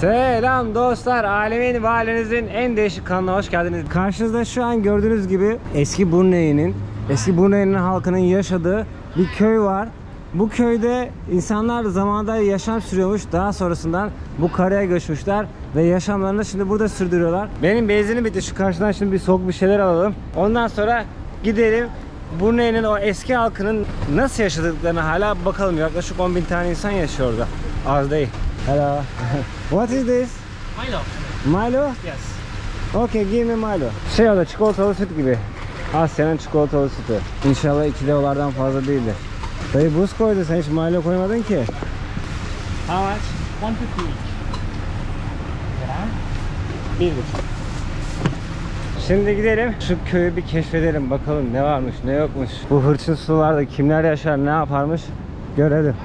Selam dostlar, alemin ve ailenizin en değişik kanalına hoş geldiniz. Karşınızda şu an gördüğünüz gibi eski Brunei'nin halkının yaşadığı bir köy var. Bu köyde insanlar zamanında yaşam sürüyormuş. Daha sonrasından bu karaya göçmüşler ve yaşamlarını şimdi burada sürdürüyorlar. Benim benzinim bitti. Şu karşıdan şimdi bir soğuk bir şeyler alalım. Ondan sonra gidelim Brunei'nin o eski halkının nasıl yaşadıklarına hala bakalım. Yaklaşık 10.000 tane insan yaşıyor orada. Az değil. Hello. What is this? Milo. Milo? Yes. Okay, give me Milo. Şey o da çikolatalı süt gibi. Asya'nın çikolatalı sütü. İnşallah 2 dolardan fazla değildir. Dayı buz koydu, sen hiç Milo koymadın ki. How much? 150 each. Bir. Şimdi gidelim şu köyü bir keşfedelim, bakalım ne varmış ne yokmuş. Bu hırçın sularda kimler yaşar, ne yaparmış görelim.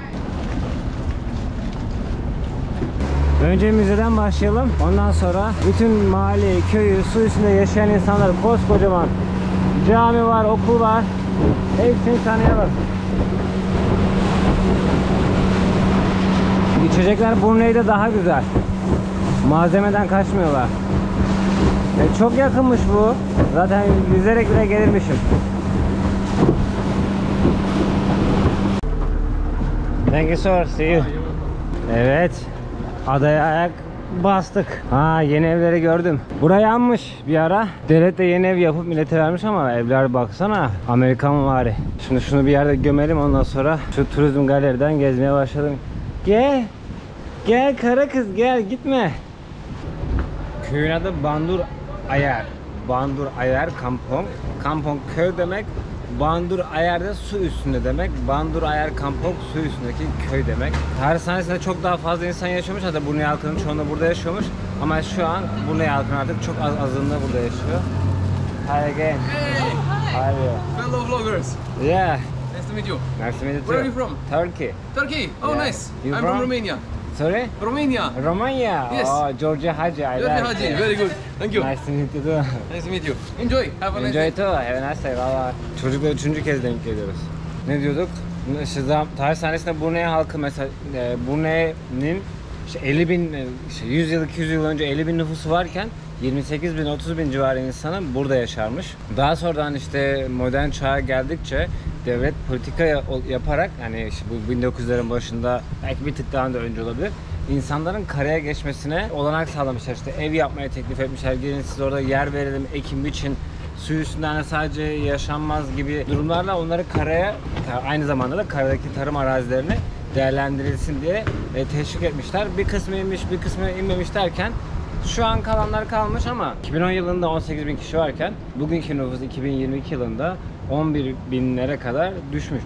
Önce müzeden başlayalım. Ondan sonra bütün mahalleyi, köyü, su üstünde yaşayan insanlar, koskocaman cami var, okul var. Hepsini tanıyalım. İçecekler Brunei'de daha güzel. Malzemeden kaçmıyorlar. Çok yakınmış bu. Zaten yüzerek bile gelirmişim. Thank you sir. See you. Evet. Adaya ayak bastık. Ha, yeni evleri gördüm. Buraya yanmış bir ara. Devlet de yeni ev yapıp millete vermiş ama evler baksana Amerikan vari. Şimdi şunu bir yerde gömelim, ondan sonra şu turizm galeriden gezmeye başladım. Gel. Gel kara kız, gel, gitme. Köyün adı Bandur Ayar. Bandur Ayar Kampong. Kampong köy demek. Bandur Ayar da su üstünde demek. Bandur Ayar Kampong su üstündeki köy demek. Tarih sahnesinde çok daha fazla insan yaşamış. Hatta Brunei halkının çoğunluğu burada yaşıyormuş. Ama şu an Brunei halkının artık çok azınlığı burada yaşıyor. Hi again. Hey! How are you? Fellow vloggers. Yeah. Nice to meet you. Nice to meet you too. Where are you from? Turkey. Turkey. Oh, Yeah. nice. You I'm from? from Romania. Sorry? Romania. Romania. Yes. Oh, Georgia Hagi. I Georgia like Haji. it. Very good. Thank you. Nice to meet you too. Nice to meet you. Enjoy. Have a nice Enjoy day. too. Have a nice day. Valla. Çocukla 3. kez denk geliyoruz. Ne diyorduk? İşte tarih sahnesinde Brunei halkı mesela Brunei'nin işte 50 bin, işte 100 yıl 200 yıl önce 50 bin nüfusu varken 28 bin 30 bin civarı insanın burada yaşarmış. Daha sonradan işte modern çağa geldikçe devlet politika yaparak, yani işte bu 1900'lerin başında, belki bir tık daha da önce olabilir, insanların karaya geçmesine olanak sağlamışlar. İşte ev yapmaya teklif etmişler. Gelin siz orada yer verelim, ekin biçin. Su üstünden sadece yaşanmaz gibi durumlarla onları karaya, aynı zamanda da karadaki tarım arazilerini değerlendirilsin diye teşvik etmişler. Bir kısmı inmiş, bir kısmı inmemiş derken şu an kalanlar kalmış ama 2010 yılında 18 bin kişi varken bugünkü nüfus 2022 yılında 11 binlere kadar düşmüş.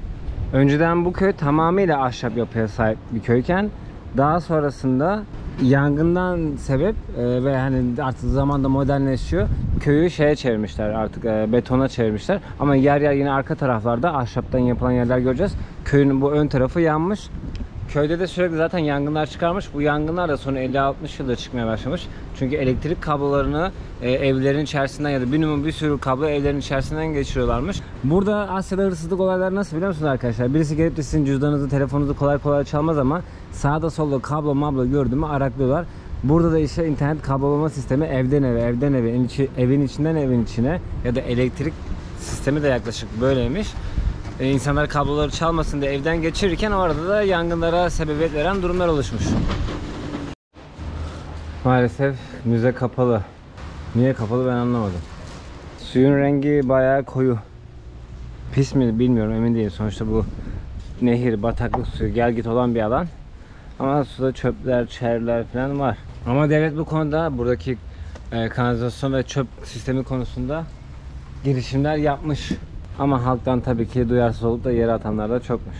Önceden bu köy tamamıyla ahşap yapıya sahip bir köyken daha sonrasında yangından sebep ve hani artık zamanda modernleşiyor, köyü şeye çevirmişler, artık betona çevirmişler. Ama yer yer yine arka taraflarda ahşaptan yapılan yerler göreceğiz. Köyün bu ön tarafı yanmış. Köyde de sürekli zaten yangınlar çıkarmış. Bu yangınlar da son 50-60 yılda çıkmaya başlamış. Çünkü elektrik kablolarını evlerin içerisinden ya da bir sürü kablo evlerin içerisinden geçiriyorlarmış. Burada Asya'da hırsızlık olayları nasıl biliyor musunuz arkadaşlar? Birisi gelip de sizin cüzdanınızı, telefonunuzu kolay kolay çalmaz ama sağda solda kablo mablo gördü mü araklıyorlar. Burada da işte internet kablolama sistemi evden eve, evin içinden evin içine ya da elektrik sistemi de yaklaşık böyleymiş. İnsanlar kabloları çalmasın diye evden geçirirken orada da yangınlara sebebiyet veren durumlar oluşmuş. Maalesef müze kapalı. Niye kapalı ben anlamadım. Suyun rengi bayağı koyu. Pis mi bilmiyorum, emin değilim. Sonuçta bu nehir, bataklık suyu, gel git olan bir alan. Ama suda çöpler, çerler falan var. Ama devlet bu konuda, buradaki kanalizasyon ve çöp sistemi konusunda girişimler yapmış. Ama halktan tabii ki duyarsız olup da yere atanlar da çokmuş.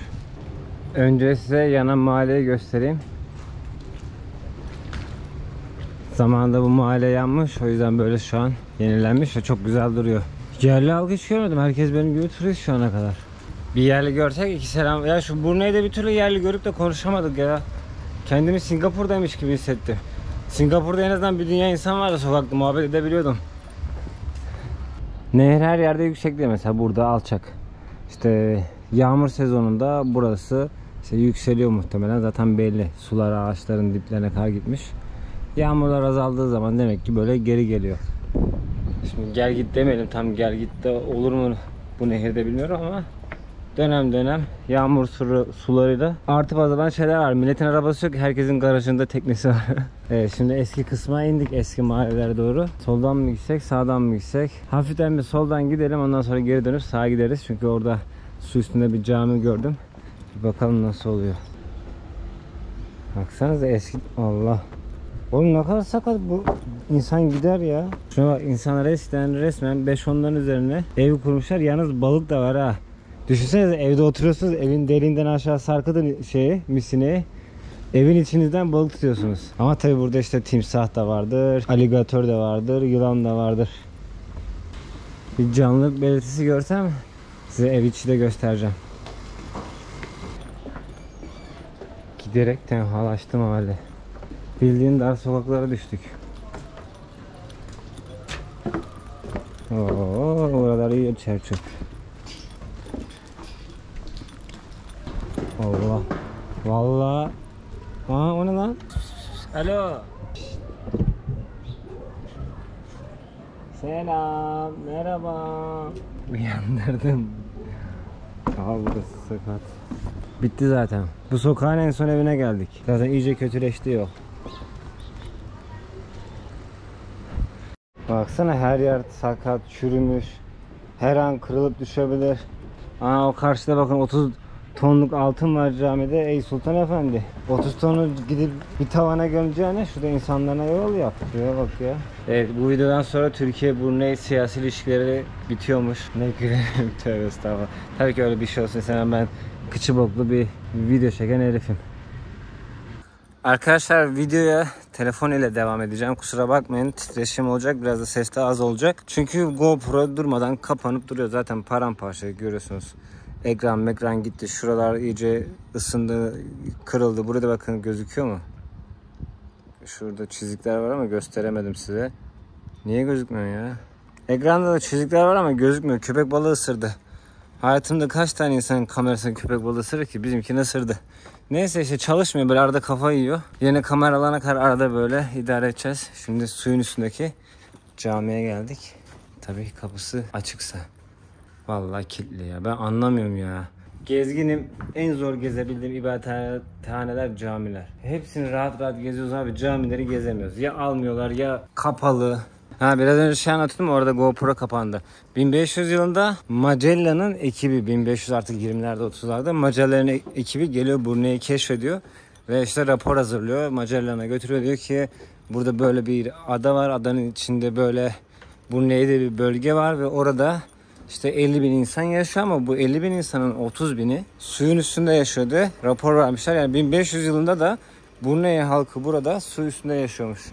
Önce size yanan mahalleyi göstereyim. Zamanında bu mahalle yanmış, o yüzden böyle şu an yenilenmiş ve çok güzel duruyor. Yerli halkı hiç görmedim. Herkes benim gibi turist şu ana kadar. Bir yerli görsek iki selam. Ya şu Brunei'de bir türlü yerli görüp de konuşamadık ya. Kendimi Singapur'daymış gibi hissettim. Singapur'da en azından bir dünya insan vardı, sokakta muhabbet edebiliyordum. Nehir her yerde yüksek değil, mesela burada alçak. İşte yağmur sezonunda burası işte yükseliyor muhtemelen, zaten belli. Sular ağaçların diplerine kadar gitmiş. Yağmurlar azaldığı zaman demek ki böyle geri geliyor. Şimdi gel git demeyelim, tam gel git de olur mu bu nehirde bilmiyorum ama dönem dönem yağmur sularıyla artıp azalan şeyler var. Milletin arabası yok, herkesin garajında teknesi var. Evet, şimdi eski kısma indik, eski mahallelere doğru. Soldan mı gitsek, sağdan mı gitsek? Hafiften bir soldan gidelim, ondan sonra geri dönüp sağa gideriz. Çünkü orada su üstünde bir cami gördüm. Bir bakalım nasıl oluyor. Baksanıza eski, Allah. Oğlum ne kadar sakat bu, insan gider ya. Şuna bak, insanlar eskiden resmen 5-10'ların üzerine ev kurmuşlar. Yalnız balık da var ha. Düşünsenize, evde oturuyorsunuz, evin deliğinden aşağı sarkıdın misineye. Evin içinizden balık tutuyorsunuz. Ama tabi burada işte timsah da vardır, aligatör de vardır, yılan da vardır. Bir canlılık belirtisi görsem size ev içi de göstereceğim. Giderek tenhalaştı mahalle. Bildiğin dar sokaklara düştük. Oo, oralar iyi çerçöp. Allah. Vallahi. Aa, o ne lan? Alo. Selam. Merhaba. Uyandırdım. Aha, burası sakat. Bitti zaten. Bu sokağın en son evine geldik. Zaten iyice kötüleşti yol. Baksana, her yer sakat, çürümüş. Her an kırılıp düşebilir. Aa, o karşıda bakın 30 tonluk altın var camide. Ey Sultan Efendi, 30 tonu gidip bir tavana gömeceğine şurada insanlarına yol yap. Şuraya bak ya. Evet, bu videodan sonra Türkiye-Brunei siyasi ilişkileri bitiyormuş. Ne gülerim, tövbe estağfurullah. Tabii ki öyle bir şey olsun istemem, ben kıçı boklu bir video çeken herifim. Arkadaşlar, videoya telefon ile devam edeceğim. Kusura bakmayın, titreşim olacak, biraz da ses de az olacak. Çünkü GoPro durmadan kapanıp duruyor. Zaten paramparça görüyorsunuz. Ekran gitti. Şuralar iyice ısındı, kırıldı. Burada bakın, gözüküyor mu? Şurada çizikler var ama gösteremedim size. Niye gözükmüyor ya? Ekranda da çizikler var ama gözükmüyor. Köpek balığı ısırdı. Hayatımda kaç tane insanın kamerasına köpek balığı ısırır ki? Bizimkini ısırdı. Neyse, işte çalışmıyor, böyle arada kafa yiyor. Yine kamera alana kadar arada böyle idare edeceğiz. Şimdi suyun üstündeki camiye geldik. Tabii kapısı açıksa. Vallahi kilitli ya, ben anlamıyorum ya. Gezginim, en zor gezebildiğim ibadethaneler camiler. Hepsini rahat geziyoruz abi, camileri gezemiyoruz. Ya almıyorlar ya kapalı. Ha, biraz önce şey anlattım, orada GoPro kapandı. 1500 yılında Magellan'ın ekibi, 1500 artık 20'lerde 30'larda Magellan'ın ekibi geliyor, Brunei'yi keşfediyor. Ve işte rapor hazırlıyor, Magellan'a götürüyor, diyor ki burada böyle bir ada var, adanın içinde böyle Brunei'de bir bölge var ve orada işte 50 bin insan yaşıyor ama bu 50 bin insanın 30 bini suyun üstünde yaşıyordu. Rapor vermişler, yani 1500 yılında da Brunei halkı burada su üstünde yaşıyormuş.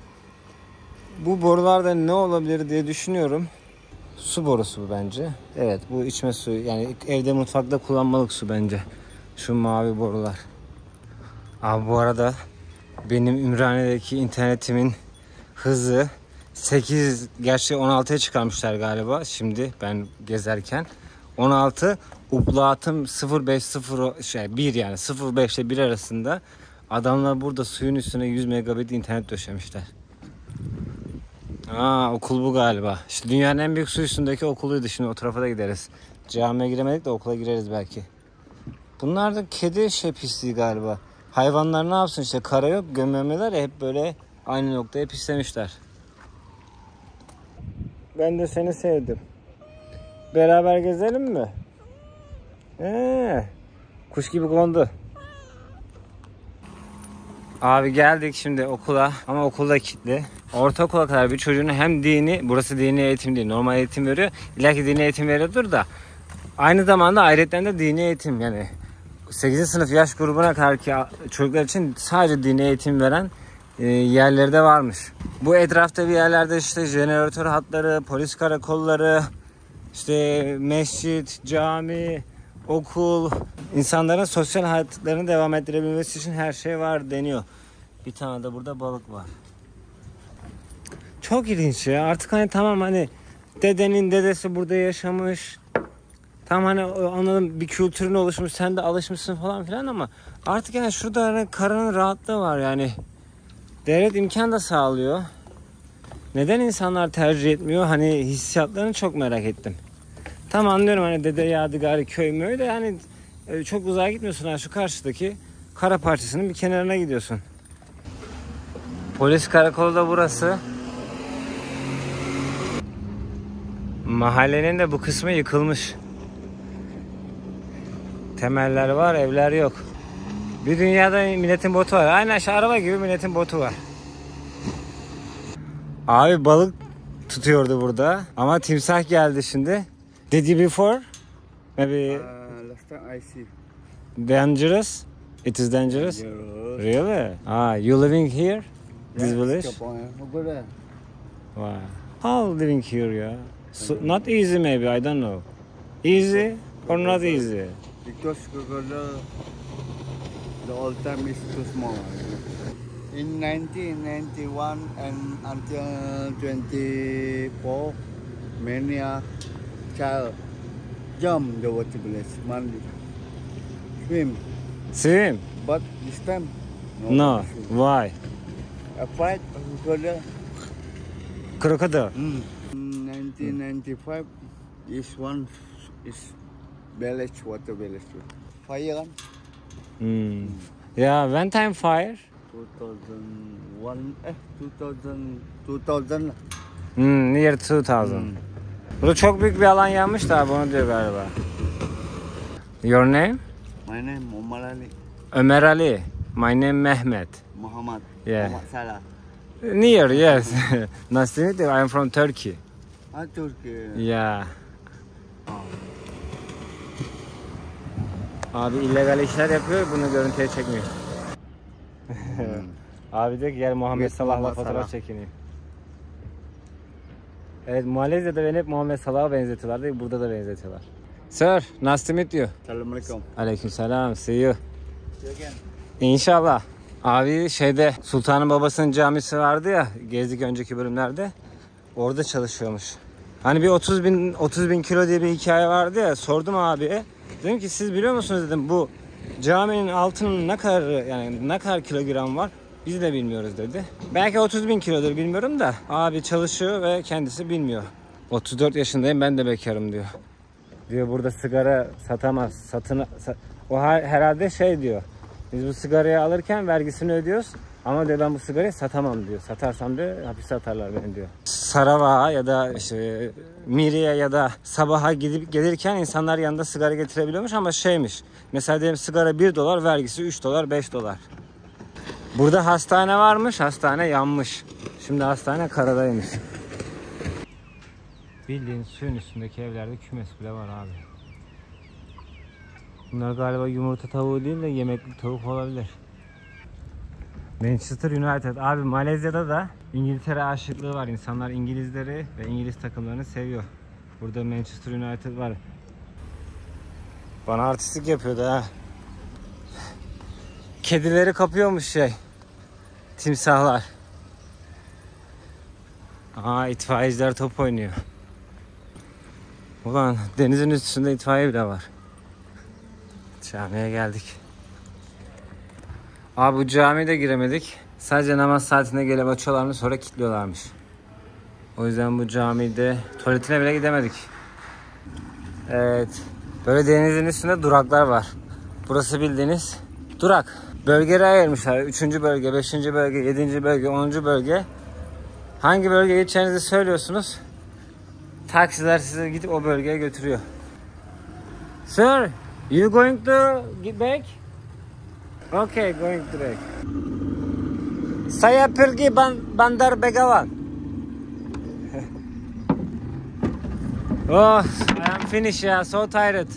Bu borularda ne olabilir diye düşünüyorum. Su borusu bu bence. Evet, bu içme suyu, yani evde mutfakta kullanmalık su bence. Şu mavi borular. Abi bu arada benim Ümraniye'deki internetimin hızı 8, gerçi 16'ya çıkarmışlar galiba şimdi ben gezerken. 16, uplatım 0.50 1, yani 0.5 ile 1 arasında. Adamlar burada suyun üstüne 100 megabit internet döşemişler. Aa, okul bu galiba. İşte dünyanın en büyük su üstündeki okuluydu. Şimdi o tarafa da gideriz. Camiye giremedik de okula gireriz belki. Bunlar da kedi pisliği galiba. Hayvanlar ne yapsın, işte kara yok, gömemeler ya, hep böyle aynı noktaya pislemişler. Ben de seni sevdim. Beraber gezelim mi? Kuş gibi kondu. Abi geldik şimdi okula ama okulda kilitli. Ortaokula kadar bir çocuğun hem dini, burası dini eğitim değil, normal eğitim veriyor. İlla ki dini eğitim veriyordur da aynı zamanda ayrıca de dini eğitim, yani 8. sınıf yaş grubuna kadar ki çocuklar için sadece dini eğitim veren yerleri de varmış. Bu etrafta bir yerlerde işte jeneratör hatları, polis karakolları, işte mescit, cami, okul, insanların sosyal hayatlarını devam ettirebilmesi için her şey var deniyor. Bir tane de burada balık var. Çok ilginç ya. Artık hani tamam, hani dedenin dedesi burada yaşamış. Tam hani anladım, bir kültürün oluşmuş, sen de alışmışsın falan filan ama artık yani şurada hani karanın rahatlığı var yani. Devlet imkan da sağlıyor. Neden insanlar tercih etmiyor? Hani hissiyatlarını çok merak ettim. Tam anlıyorum hani Dede Yadigarı köy mü de hani çok uzağa gitmiyorsun. Ha, şu karşıdaki kara parçasının bir kenarına gidiyorsun. Polis karakolu da burası. Mahallenin de bu kısmı yıkılmış. Temeller var, evler yok. Bir dünyada milletin botu var. Aynen şu araba gibi milletin botu var. Abi balık tutuyordu burada. Ama timsah geldi şimdi. Did you before? Maybe Last time I see. dangerous? It is dangerous? Really? Ah, you living here? This village? Over there. Wow. How living here, yeah? So, not easy maybe, I don't know. Easy or not easy? Because the old time is too small. In 1991 and until 24, many child jump the water village, Mandi. Swim, Swim? but this time No. swim. Why? A fight crocodile. Crocodile? In 1995 is village water village. Fire kan? Yeah, when time fire? 2001 2000 Near 2000. Burada çok büyük bir alan yanmış da abi onu diyor galiba. Your name? My name Omar Ali Ömer Ali. My name Mehmet. Muhammad. Yeah. Muhammad Salah. Near, yes. Nice to meet you. I'm from Turkey. Turkey. Yeah. Abi illegal işler yapıyor, bunu görüntüye çekmiyor. Abi diyor ki gel Muhammed Evet, Salah'la Muhammed fotoğraf Salah. çekineyim. Evet, Malezya'da beni hep Muhammed Salah'a benzetiyorlar değil, burada da benzetiyorlar. Sir, nice to meet you. Assalamualaikum. Aleykümselam, see you. See you again. İnşallah. Abi şeyde Sultan'ın babasının camisi vardı ya, gezdik önceki bölümlerde. Orada çalışıyormuş. Hani bir 30 bin kilo diye bir hikaye vardı ya, sordum abiye. Dedim ki siz biliyor musunuz dedim, bu caminin altının ne kadar kilogram var biz de bilmiyoruz dedi. Belki 30 bin kilodur bilmiyorum da abi çalışıyor ve kendisi bilmiyor. 34 yaşındayım, ben de bekarım diyor. Diyor burada sigara satamaz. O herhalde şey diyor. Biz bu sigarayı alırken vergisini ödüyoruz. Ama diyor ben bu sigarayı satamam diyor. Satarsam diyor hapise atarlar beni diyor. Saravak'a ya da işte Miri'ye ya da Sabah'a gidip gelirken insanlar yanında sigara getirebiliyormuş ama şeymiş. Mesela diyelim sigara $1, vergisi $3, $5. Burada hastane varmış, hastane yanmış. Şimdi hastane karadaymış. Bildiğin suyun üstündeki evlerde kümes bile var abi. Bunlar galiba yumurta tavuğu değil de yemeklik tavuk olabilir. Manchester United. Abi Malezya'da da İngiltere aşıklığı var. İnsanlar İngilizleri ve İngiliz takımlarını seviyor. Burada Manchester United var. Bana artistlik yapıyordu ha. Kedileri kapıyormuş timsahlar. İtfaiyeciler top oynuyor. Ulan denizin üstünde itfaiye bile var. Camiye geldik. Abi bu camiye de giremedik. Sadece namaz saatinde gelip açıyorlarmış, sonra kilitliyorlarmış. O yüzden bu camide tuvaletine bile gidemedik. Evet. Böyle denizin üstünde duraklar var. Burası bildiğiniz durak. Bölgelere ayırmışlar. 3. bölge, 5. bölge, 7. bölge, 10. bölge. Hangi bölgeye gideceğinizi söylüyorsunuz. Taksiler sizi gidip o bölgeye götürüyor. Sir, you going to get back? Okay, going to back. Saya pergi Bandar Begawan. Oh, I am finished, yeah, so tired.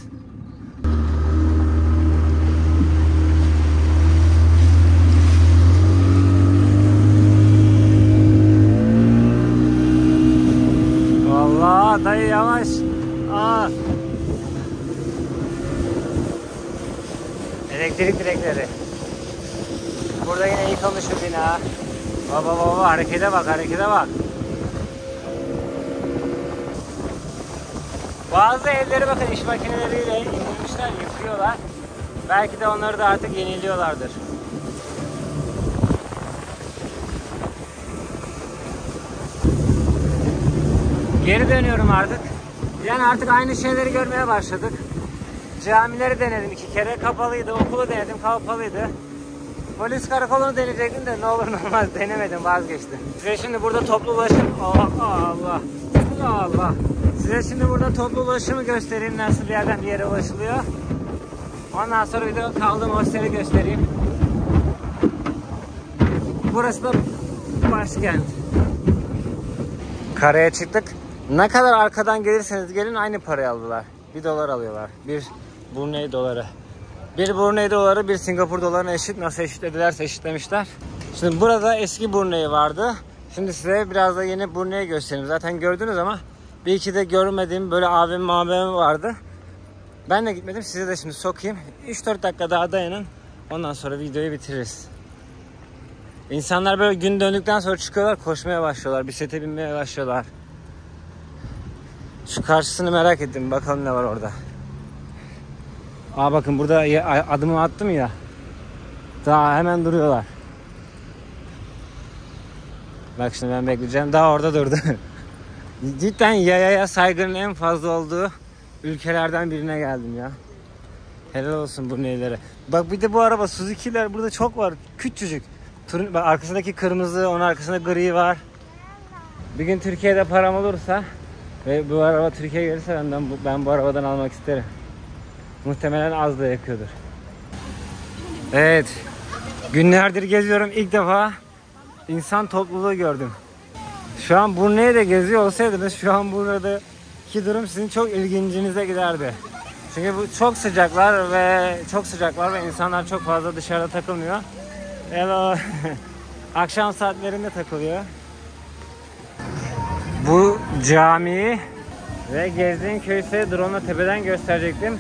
Vallahi dayı yavaş. Elektrik direkleri. Burada yine yıkılmış bir bina. Baba harekete bak, harekete bak. Bazı evleri bakın iş makineleriyle indirmişler, yıkıyorlar. Belki de onları da artık yeniliyorlardır. Geri dönüyorum artık. Yani artık aynı şeyleri görmeye başladık. Camileri denedim 2 kere. Kapalıydı. Okulu denedim. Kapalıydı. Polis karakolunu deneyecektim de ne olur ne olmaz denemedim, vazgeçtim. Size şimdi burada toplu ulaşım... Allah! Allah! Size şimdi burada toplu ulaşımı göstereyim. Nasıl bir yerden bir yere ulaşılıyor. Ondan sonra bir de kaldığım hosteli göstereyim. Burası da başkent. Karaya çıktık. Ne kadar arkadan gelirseniz gelin aynı parayı aldılar. 1 dolar alıyorlar. Bir Brunei doları. Bir Brunei doları bir Singapur dolarına eşit. Nasıl eşitledilerse eşitlemişler. Şimdi burada eski Brunei vardı. Şimdi size biraz da yeni Brunei göstereyim. Zaten gördünüz ama bir iki de görmediğim böyle AVM vardı. Ben de gitmedim. Size de şimdi sokayım. 3-4 dakika daha dayanın. Ondan sonra videoyu bitiririz. İnsanlar böyle gün döndükten sonra çıkıyorlar, koşmaya başlıyorlar. Bisiklete binmeye başlıyorlar. Şu karşısını merak ettim. Bakalım ne var orada. Aa bakın burada adımı attım ya. Daha hemen duruyorlar. Bak şimdi ben bekleyeceğim. Daha orada durdu. Cidden yayaya saygının en fazla olduğu ülkelerden birine geldim ya. Helal olsun bu neylere. Bak bir de bu araba Suzuki'ler burada çok var. Küçücük. Bak arkasındaki kırmızı, onun arkasında gri var. Bir gün Türkiye'de param olursa ve bu araba Türkiye'ye gelirse ben bu arabadan almak isterim. Muhtemelen az da yakıyordur. Evet. Günlerdir geziyorum. İlk defa insan topluluğu gördüm. Şu an Brunei'de geziyor olsaydınız şu an buradaki durum sizin çok ilgincinize giderdi. Çünkü bu çok sıcaklar ve insanlar çok fazla dışarıda takılmıyor. Hello. Akşam saatlerinde takılıyor. Bu camiyi ve gezdiğim köyü size drone'la tepeden gösterecektim.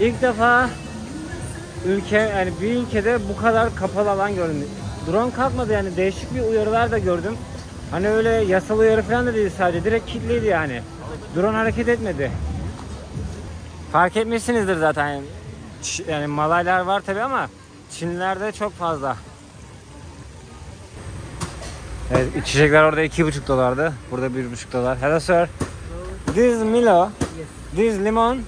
İlk defa bir ülkede bu kadar kapalı alan gördüm. Drone kalkmadı yani, değişik bir uyarılar da gördüm. Hani öyle yasal uyarı falan da değil, sadece direkt kilitliydi yani. Drone hareket etmedi. Fark etmişsinizdir zaten. Yani Malaylar var tabi ama Çinlilerde çok fazla. Evet, içecekler orada 2,5 dolardı. Burada 1,5 dolar. Hello sir. This is Milo. Yes. This is lemon.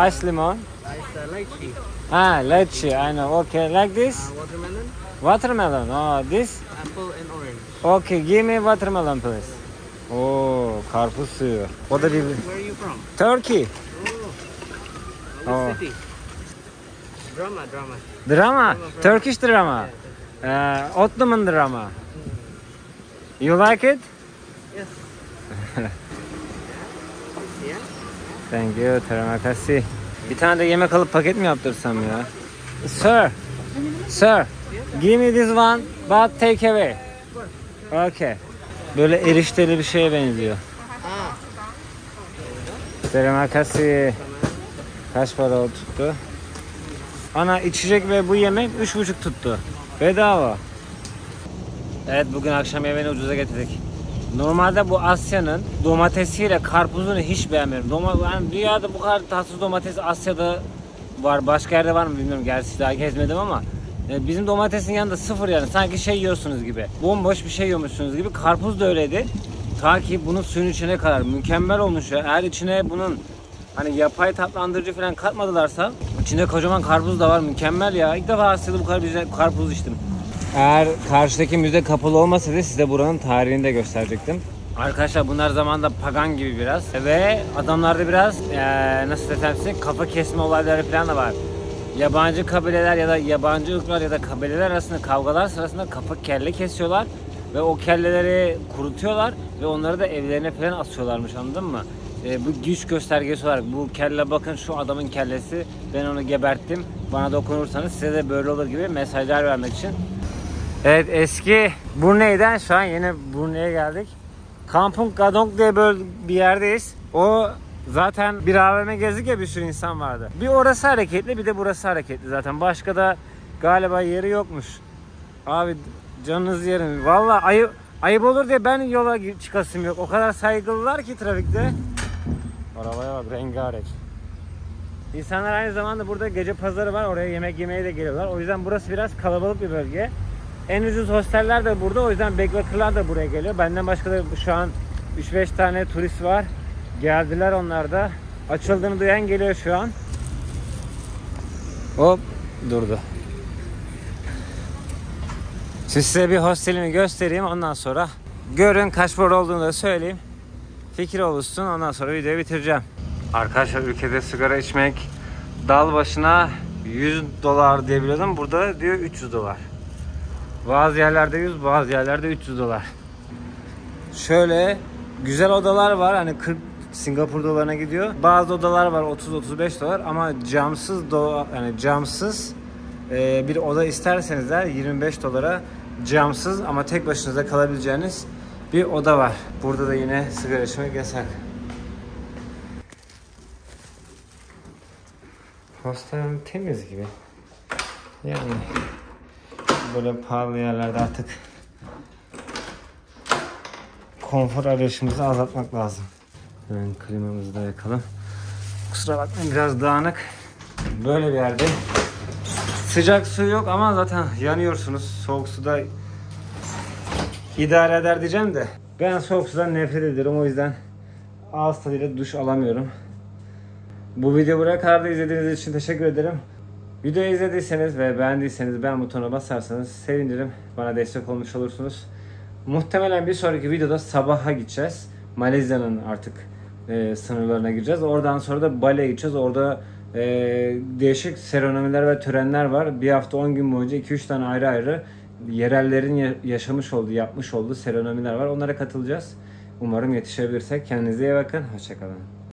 Ice lemon. Ice lychee. Ah, lychee. I know. Okay, like this. Watermelon. Watermelon. Oh, this. Apple and orange. Okay, give me watermelon please. Oo, karpuz suyu. O da bir... Where are you from? Turkey. Oh. Oh. Which city? Drama. Drama. Turkish drama. Ottoman drama. You like it? Yes. Yeah. Thank you. Terima kasih. Bir tane de yemek alıp paket mi yaptırsam ya? Sir, give me this one, but take away. Okay. Böyle erişteli bir şeye benziyor. Terima kasih. Kaç para tuttu? Ana içecek ve bu yemek 3,5 tuttu. Bedava. Evet, bugün akşam yemeğini ucuza getirdik. Normalde bu Asya'nın domatesiyle karpuzunu hiç beğenmiyorum. Yani dünyada bu kadar tatsız domates Asya'da var. Başka yerde var mı bilmiyorum. Gerçi daha gezmedim ama bizim domatesin yanında sıfır yani. Sanki şey yiyorsunuz gibi. Bomboş bir şey yiyormuşsunuz gibi. Karpuz da öyleydi. Ta ki bunun suyun içine kadar mükemmel olmuş ya. Eğer içine bunun hani yapay tatlandırıcı falan katmadılarsa içinde kocaman karpuz da var. Mükemmel ya. İlk defa Asya'da bu kadar güzel karpuz içtim. Eğer karşıdaki müze kapalı olmasaydı size buranın tarihini de gösterecektim. Arkadaşlar bunlar zamanında pagan gibi biraz ve adamlarda biraz nasıl desem size kafa kesme olayları falan da var. Yabancı kabileler ya da yabancı ırklar ya da kabileler arasında kavgalar sırasında kafa kelle kesiyorlar ve o kelleleri kurutuyorlar ve onları da evlerine falan asıyorlarmış, anladın mı? Bu güç göstergesi olarak bu kelle, bakın şu adamın kellesi, ben onu geberttim, bana dokunursanız size de böyle olur gibi mesajlar vermek için. Evet, eski Brunei'den şu an yeni Brunei'ye geldik. Kampung Gadong diye böyle bir yerdeyiz. O zaten bir AVM gezdik ya, bir sürü insan vardı. Bir orası hareketli, bir de burası hareketli zaten. Başka da galiba yeri yokmuş. Abi canınız yerim. Vallahi ayıp olur diye ben yola çıkasım yok. O kadar saygılılar ki trafikte. Arabaya bak, rengarenk. İnsanlar aynı zamanda burada gece pazarı var. Oraya yemek yemeye de geliyorlar. O yüzden burası biraz kalabalık bir bölge. En ucuz hosteller de burada. O yüzden backpacker'lar da buraya geliyor. Benden başka da şu an 3-5 tane turist var. Geldiler onlar da. Açıldığını duyan geliyor şu an. Hop durdu. Şimdi size bir hostelimi göstereyim, ondan sonra görün kaç para olduğunu da söyleyeyim. Fikir oluşsun, ondan sonra videoyu bitireceğim. Arkadaşlar ülkede sigara içmek dal başına $100 diye biliyordum. Burada diyor $300. Bazı yerlerde 100, bazı yerlerde $300. Şöyle güzel odalar var, hani 40 Singapur dolarına gidiyor. Bazı odalar var $30-35 ama camsız bir oda isterseniz de $25 camsız ama tek başınıza kalabileceğiniz bir oda var. Burada da yine sigara içmek yasak. Hostel temiz gibi. Yani böyle pahalı yerlerde artık konfor arayışımızı azaltmak lazım. Hemen klimamızı da yakalım. Kusura bakmayın biraz dağınık. Böyle bir yerde sıcak su yok ama zaten yanıyorsunuz. Soğuk suda idare eder diyeceğim de ben soğuk sudan nefret ederim, o yüzden ağız tadıyla duş alamıyorum. Bu videoyu buraya kadar da izlediğiniz için teşekkür ederim. Videoyu izlediyseniz ve beğendiyseniz beğen butonuna basarsanız sevinirim. Bana destek olmuş olursunuz. Muhtemelen bir sonraki videoda sabaha gideceğiz. Malezya'nın artık sınırlarına gireceğiz. Oradan sonra da Bali'ye gideceğiz. Orada değişik seremoniler ve törenler var. Bir hafta 10 gün boyunca 2-3 tane ayrı yerellerin yaşamış olduğu, yapmış olduğu seremoniler var. Onlara katılacağız. Umarım yetişebilirsek. Kendinize iyi bakın. Hoşça kalın.